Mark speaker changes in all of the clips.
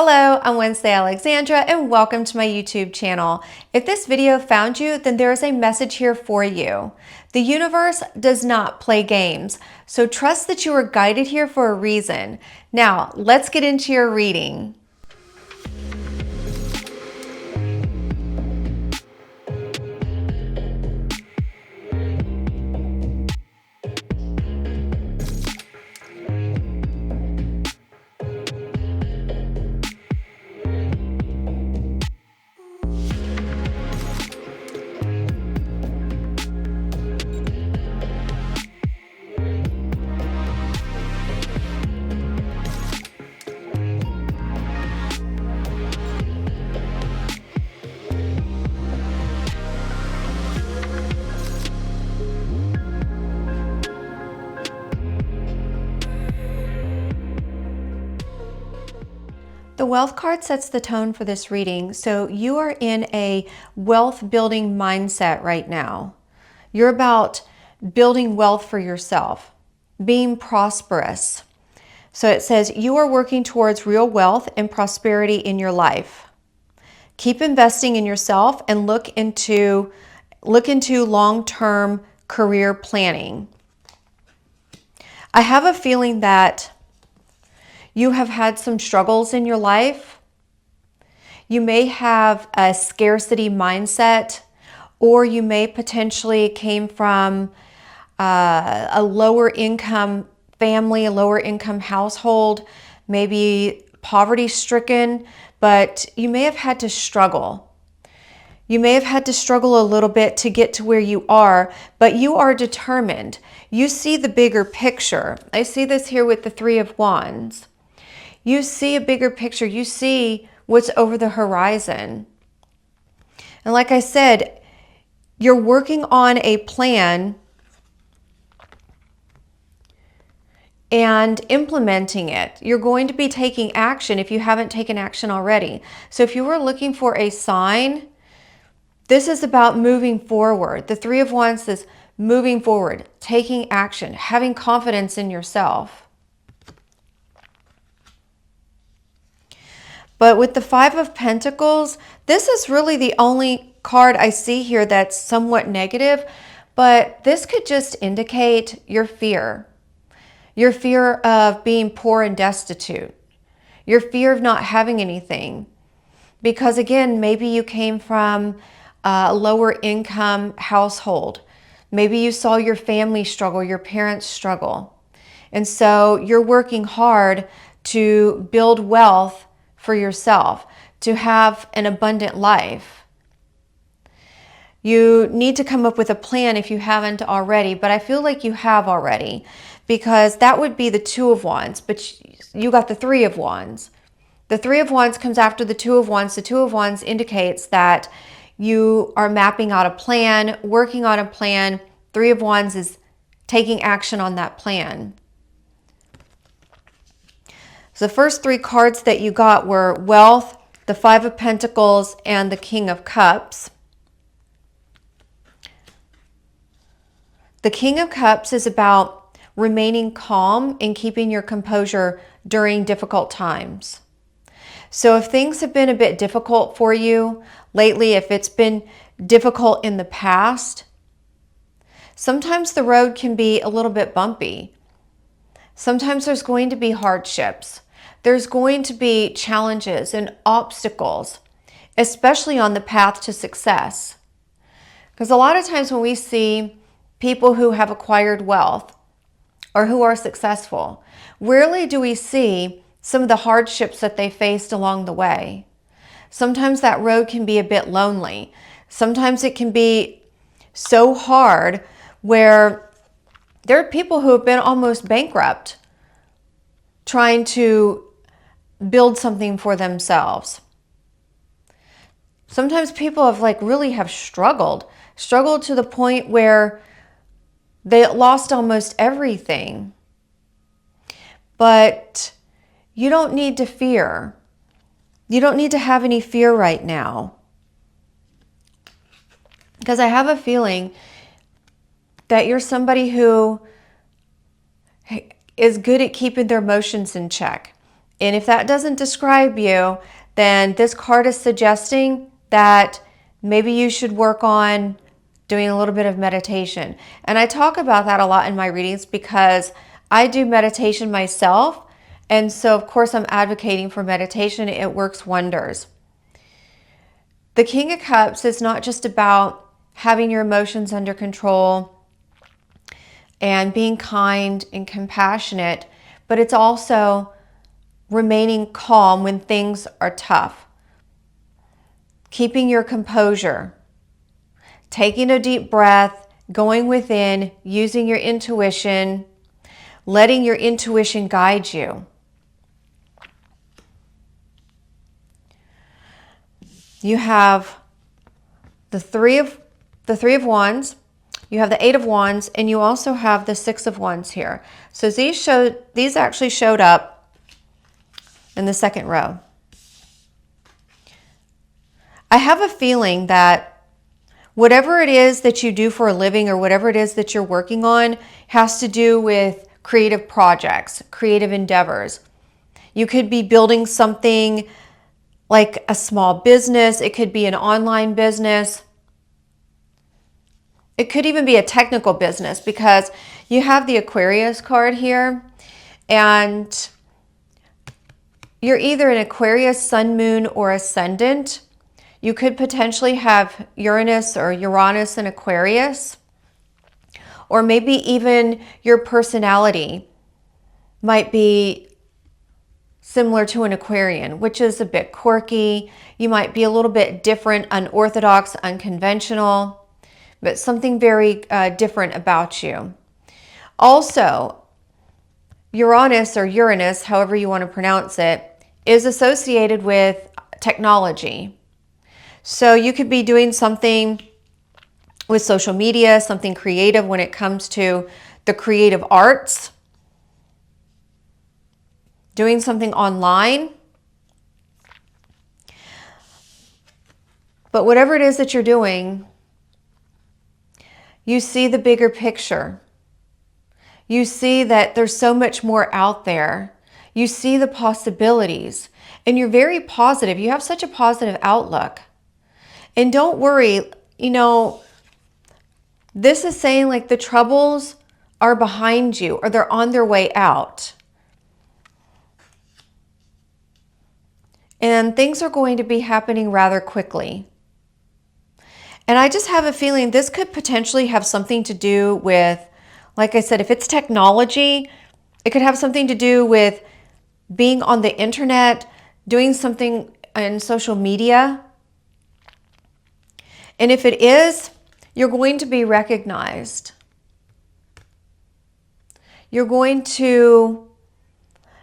Speaker 1: Hello, I'm Wednesday Alexandra and welcome to my YouTube channel. If this video found you, then there is a message here for you. The universe does not play games, so trust that you are guided here for a reason. Now, let's get into your reading. The wealth card sets the tone for this reading, so you are in a wealth building mindset right now. You're about building wealth for yourself, being prosperous. So it says you are working towards real wealth and prosperity in your life. Keep investing in yourself and look into long-term career planning. I have a feeling that you have had some struggles in your life. You may have a scarcity mindset, or you may potentially came from a lower income family, a lower income household, maybe poverty stricken, but you may have had to struggle. You may have had to struggle a little bit to get to where you are, but you are determined. You see the bigger picture. I see this here with the Three of Wands. You see a bigger picture. You see what's over the horizon. And like I said, you're working on a plan and implementing it. You're going to be taking action if you haven't taken action already. So if you were looking for a sign, this is about moving forward. The Three of Wands is moving forward, taking action, having confidence in yourself. But with the Five of Pentacles, this is really the only card I see here that's somewhat negative, but this could just indicate your fear. Your fear of being poor and destitute. Your fear of not having anything. Because again, maybe you came from a lower income household. Maybe you saw your family struggle, your parents struggle. And so you're working hard to build wealth for yourself, to have an abundant life. You need to come up with a plan if you haven't already, but I feel like you have already, because that would be the Two of Wands, but you got the Three of Wands. The Three of Wands comes after the Two of Wands. The Two of Wands indicates that you are mapping out a plan, working on a plan. Three of Wands is taking action on that plan. So the first three cards that you got were Wealth, the Five of Pentacles, and the King of Cups. The King of Cups is about remaining calm and keeping your composure during difficult times. So if things have been a bit difficult for you lately, if it's been difficult in the past, sometimes the road can be a little bit bumpy. Sometimes there's going to be hardships. There's going to be challenges and obstacles, especially on the path to success. Because a lot of times when we see people who have acquired wealth or who are successful, rarely do we see some of the hardships that they faced along the way. Sometimes that road can be a bit lonely. Sometimes it can be so hard where there are people who have been almost bankrupt trying to build something for themselves. Sometimes people have really struggled to the point where they lost almost everything. But you don't need to fear. You don't need to have any fear right now. Because I have a feeling that you're somebody who is good at keeping their emotions in check. And if that doesn't describe you, then this card is suggesting that maybe you should work on doing a little bit of meditation. And I talk about that a lot in my readings because I do meditation myself. And so, of course, I'm advocating for meditation. It works wonders. The King of Cups is not just about having your emotions under control and being kind and compassionate, but it's also remaining calm when things are tough. Keeping your composure. Taking a deep breath, going within, using your intuition, letting your intuition guide you. You have the Three of Wands, you have the Eight of Wands, and you also have the Six of Wands here. So these actually showed up in the second row. I have a feeling that whatever it is that you do for a living or whatever it is that you're working on has to do with creative projects, creative endeavors. You could be building something like a small business. It could be an online business. It could even be a technical business because you have the Aquarius card here, and you're either an Aquarius, sun, moon, or ascendant. You could potentially have Uranus in Aquarius, or maybe even your personality might be similar to an Aquarian, which is a bit quirky. You might be a little bit different, unorthodox, unconventional, but something very different about you. Also, Uranus, however you want to pronounce it, is associated with technology. So you could be doing something with social media, something creative when it comes to the creative arts, doing something online. But whatever it is that you're doing, you see the bigger picture. You see that there's so much more out there. You see the possibilities, and you're very positive. You have such a positive outlook. And don't worry, this is saying like the troubles are behind you or they're on their way out. And things are going to be happening rather quickly. And I just have a feeling this could potentially have something to do with, like I said, if it's technology, it could have something to do with being on the internet, doing something in social media. And if it is, you're going to be recognized. You're going to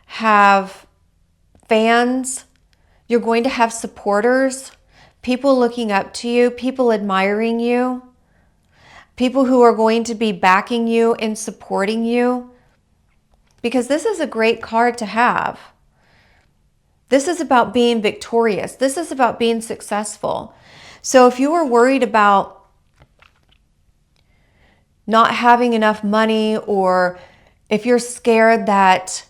Speaker 1: have fans. You're going to have supporters, people looking up to you, people admiring you, people who are going to be backing you and supporting you. Because this is a great card to have. This is about being victorious. This is about being successful. So if you were worried about not having enough money, or if you're scared that,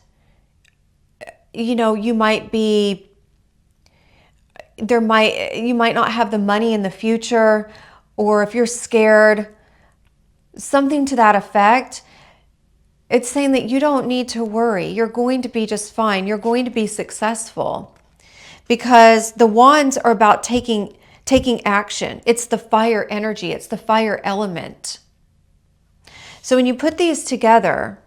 Speaker 1: you might not have the money in the future, or if you're scared, something to that effect, it's saying that you don't need to worry. You're going to be just fine. You're going to be successful, because the wands are about taking action. It's the fire energy. It's the fire element. So when you put these together,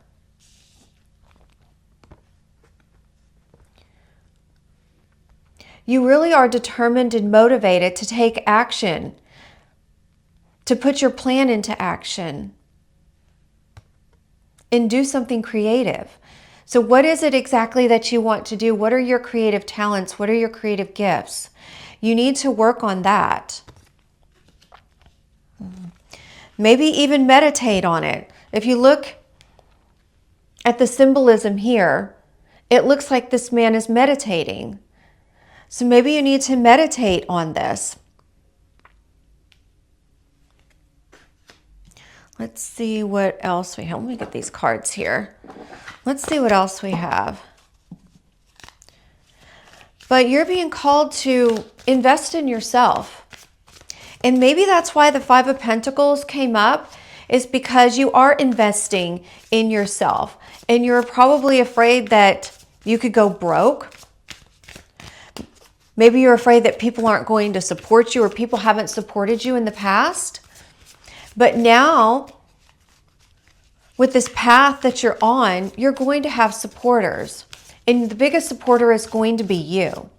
Speaker 1: you really are determined and motivated to take action, to put your plan into action, and do something creative. So what is it exactly that you want to do? What are your creative talents? What are your creative gifts? You need to work on that. Maybe even meditate on it. If you look at the symbolism here, it looks like this man is meditating. So maybe you need to meditate on this. Let's see what else we have. Let me get these cards here. Let's see what else we have. But you're being called to invest in yourself. And maybe that's why the Five of Pentacles came up, is because you are investing in yourself. And you're probably afraid that you could go broke. Maybe you're afraid that people aren't going to support you, or people haven't supported you in the past. But now, with this path that you're on, you're going to have supporters. And the biggest supporter is going to be you.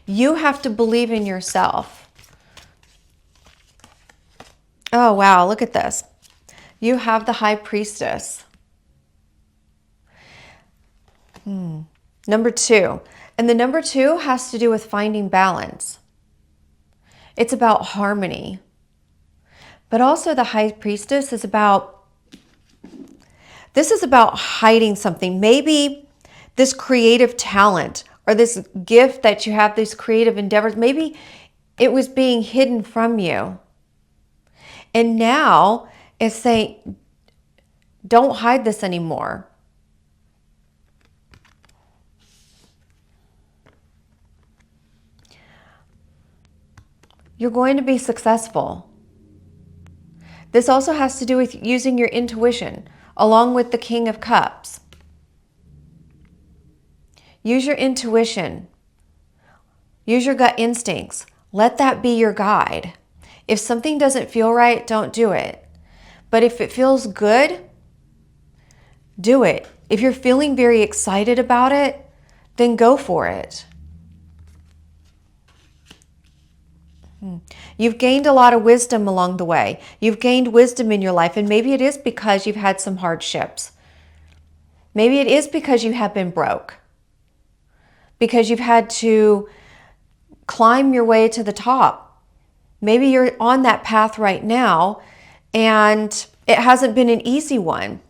Speaker 1: You have to believe in yourself. Oh, wow, look at this. You have the High Priestess. Number 2. And the number 2 has to do with finding balance. It's about harmony. But also the High Priestess is about, this is about hiding something. Maybe this creative talent or this gift that you have, these creative endeavors, maybe it was being hidden from you. And now it's saying, don't hide this anymore. You're going to be successful. This also has to do with using your intuition, along with the King of Cups. Use your intuition. Use your gut instincts. Let that be your guide. If something doesn't feel right, don't do it. But if it feels good, do it. If you're feeling very excited about it, then go for it. You've gained a lot of wisdom along the way. You've gained wisdom in your life, and maybe it is because you've had some hardships. Maybe it is because you have been broke. Because you've had to climb your way to the top. Maybe you're on that path right now, and it hasn't been an easy one.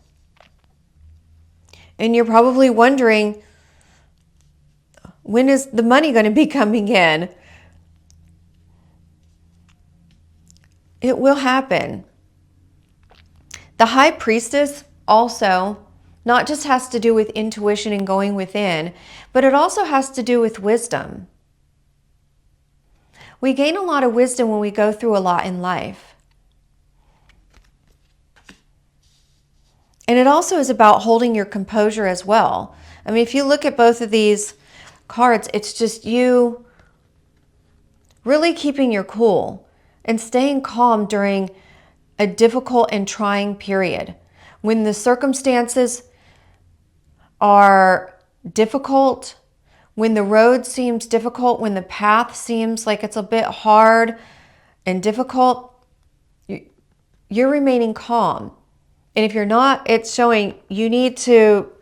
Speaker 1: And you're probably wondering, when is the money going to be coming in? It will happen. The High Priestess also not just has to do with intuition and going within, but it also has to do with wisdom. We gain a lot of wisdom when we go through a lot in life. And it also is about holding your composure as well. I mean, if you look at both of these cards, it's just you really keeping your cool and staying calm during a difficult and trying period. When the circumstances are difficult, when the road seems difficult, when the path seems like it's a bit hard and difficult, you're remaining calm. And if you're not, it's showing you need to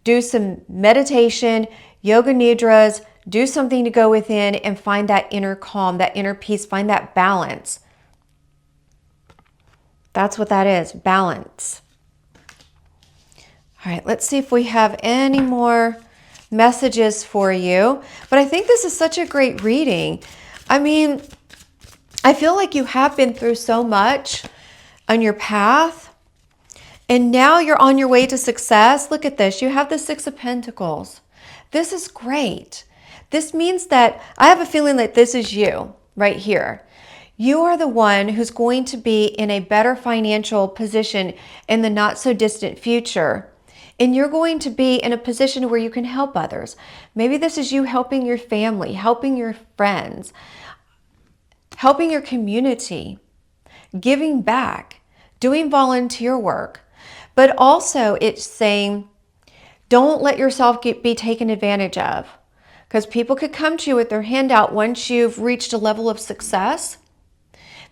Speaker 1: do some meditation, yoga nidras, do something to go within and find that inner calm, that inner peace, find that balance. That's what that is, balance. All right, let's see if we have any more messages for you. But I think this is such a great reading. I mean, I feel like you have been through so much on your path, and now you're on your way to success. Look at this. You have the Six of Pentacles. This is great. This means that I have a feeling that this is you right here. You are the one who's going to be in a better financial position in the not so distant future. And you're going to be in a position where you can help others. Maybe this is you helping your family, helping your friends, helping your community, giving back, doing volunteer work. But also it's saying, don't let yourself be taken advantage of. Because people could come to you with their hand out once you've reached a level of success.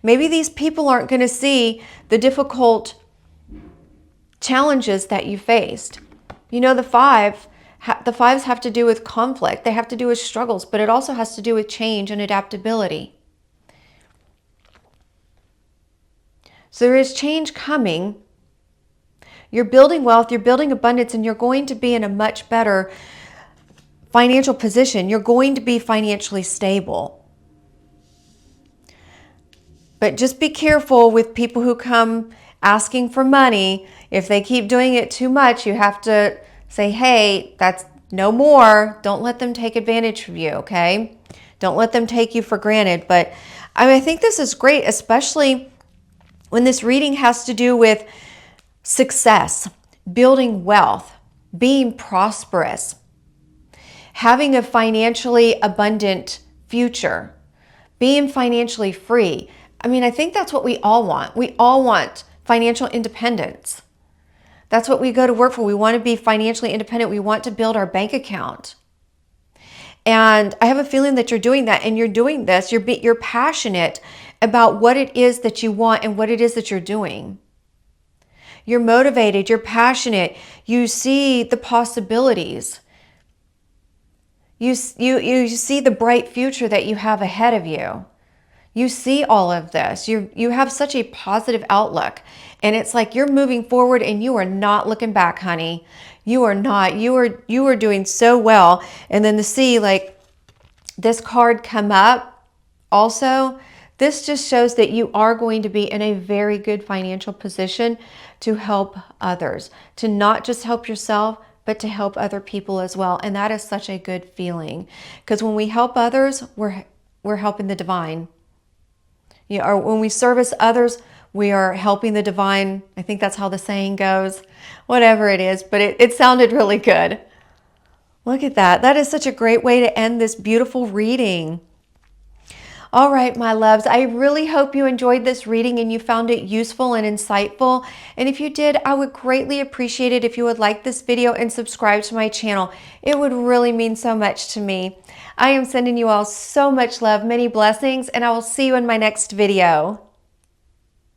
Speaker 1: Maybe these people aren't going to see the difficult challenges that you faced. You know, the fives have to do with conflict. They have to do with struggles, but it also has to do with change and adaptability. So there is change coming. You're building wealth, you're building abundance, and you're going to be in a much better financial position. You're going to be financially stable. But just be careful with people who come asking for money. If they keep doing it too much, you have to say, hey, No more. Don't let them take advantage of you, okay? Don't let them take you for granted. But I think this is great, especially when this reading has to do with success, building wealth, being prosperous, having a financially abundant future, being financially free. I think that's what we all want. We all want financial independence. That's what we go to work for. We want to be financially independent. We want to build our bank account. And I have a feeling that you're doing that, and you're doing this. You're passionate about what it is that you want and what it is that you're doing. You're motivated. You're passionate. You see the possibilities. You see the bright future that you have ahead of you. You see all of this. You have such a positive outlook. And it's like you're moving forward and you are not looking back, honey. You are not. You are doing so well. And then to see like this card come up also, this just shows that you are going to be in a very good financial position to help others, to not just help yourself, but to help other people as well. And that is such a good feeling, because when we help others, we're helping the divine. Or when we service others, we are helping the divine. I think that's how the saying goes, whatever it is, but it sounded really good. Look at that. That is such a great way to end this beautiful reading. All right, my loves, I really hope you enjoyed this reading and you found it useful and insightful. And if you did, I would greatly appreciate it if you would like this video and subscribe to my channel. It would really mean so much to me. I am sending you all so much love, many blessings, and I will see you in my next video.